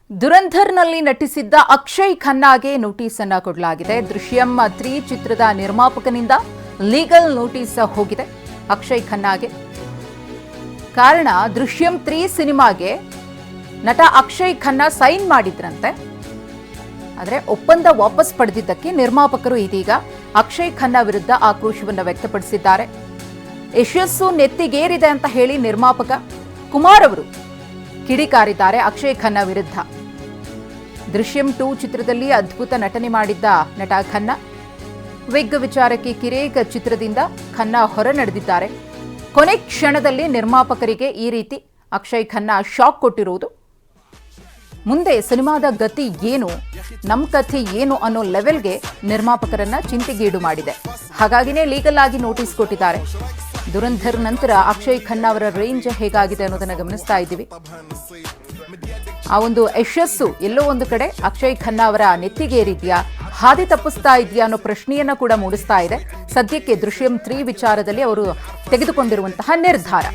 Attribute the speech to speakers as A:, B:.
A: ದುರಂಧರ್ನಲ್ಲಿ ನಟಿಸಿದ್ದ Akshay ಖನ್ನಾಗೆ notice ಅನ್ನು ಕೊಡಲಾಗಿದೆ. ದೃಶ್ಯಂ 3 ಚಿತ್ರದ ನಿರ್ಮಾಪಕನಿಂದ ಲೀಗಲ್ ನೋಟಿಸ್ ಹೋಗಿದೆ ಅಕ್ಷಯ್ ಖನ್ನಾಗೆ. ಕಾರಣ ದೃಶ್ಯಂ 3 ಸಿನಿಮಾಗೆ ನಟ ಅಕ್ಷಯ್ ಖನ್ನಾ ಸೈನ್ ಮಾಡಿದ್ರಂತೆ. ಆದರೆ ಒಪ್ಪಂದ ವಾಪಸ್ ಪಡೆದಿದ್ದಕ್ಕೆ ನಿರ್ಮಾಪಕರು ಇದೀಗ ಅಕ್ಷಯ್ ಖನ್ನಾ ವಿರುದ್ಧ ಆಕ್ರೋಶವನ್ನು ವ್ಯಕ್ತಪಡಿಸಿದ್ದಾರೆ. ಯಶಸ್ಸು ನೆತ್ತಿಗೇರಿದೆ ಅಂತ ಹೇಳಿ ನಿರ್ಮಾಪಕ ಕುಮಾರ್ ಅವರು ಕಿಡಿಕಾರಿದ್ದಾರೆ ಅಕ್ಷಯ್ ಖನ್ನಾ ವಿರುದ್ಧ. ದೃಶ್ಯಂ 2 ಚಿತ್ರದಲ್ಲಿ ಅದ್ಭುತ ನಟನೆ ಮಾಡಿದ್ದ ನಟ ಖನ್ನಾ ವಿಗ್ ವಿಚಾರಕ್ಕೆ ಕಿರೇಕ್ ಚಿತ್ರದಿಂದ ಖನ್ನಾ ಹೊರ ನಡೆದಿದ್ದಾರೆ. ಕೊನೆ ಕ್ಷಣದಲ್ಲಿ ನಿರ್ಮಾಪಕರಿಗೆ ಈ ರೀತಿ ಅಕ್ಷಯ್ ಖನ್ನಾ ಶಾಕ್ ಕೊಟ್ಟಿರುವುದು ಮುಂದೆ ಸಿನಿಮಾದ ಗತಿ ಏನು, ನಮ್ಮ ಕಥೆ ಏನು ಅನ್ನೋ ಲೆವೆಲ್ಗೆ ನಿರ್ಮಾಪಕರನ್ನ ಚಿಂತೆಗೀಡು ಮಾಡಿದೆ. ಹಾಗಾಗಿನೇ ಲೀಗಲ್ ಆಗಿ ನೋಟಿಸ್ ಕೊಟ್ಟಿದ್ದಾರೆ. ದುರಂಧರ್ ನಂತರ ಅಕ್ಷಯ್ ಖನ್ನಾ ಅವರ ರೇಂಜ್ ಹೇಗಾಗಿದೆ ಅನ್ನೋದನ್ನ ಗಮನಿಸ್ತಾ ಇದ್ದೀವಿ. ಆ ಒಂದು ಯಶಸ್ಸು ಎಲ್ಲೋ ಒಂದು ಕಡೆ ಅಕ್ಷಯ್ ಖನ್ನಾ ಅವರ ನೆತ್ತಿಗೇರಿದ್ಯಾ, ಹಾದಿ ತಪ್ಪಿಸ್ತಾ ಇದೆಯಾ ಅನ್ನೋ ಪ್ರಶ್ನೆಯನ್ನ ಕೂಡ ಮೂಡಿಸ್ತಾ ಇದೆ ಸದ್ಯಕ್ಕೆ ದೃಶ್ಯಂ 3 ವಿಚಾರದಲ್ಲಿ ಅವರು ತೆಗೆದುಕೊಂಡಿರುವಂತಹ ನಿರ್ಧಾರ.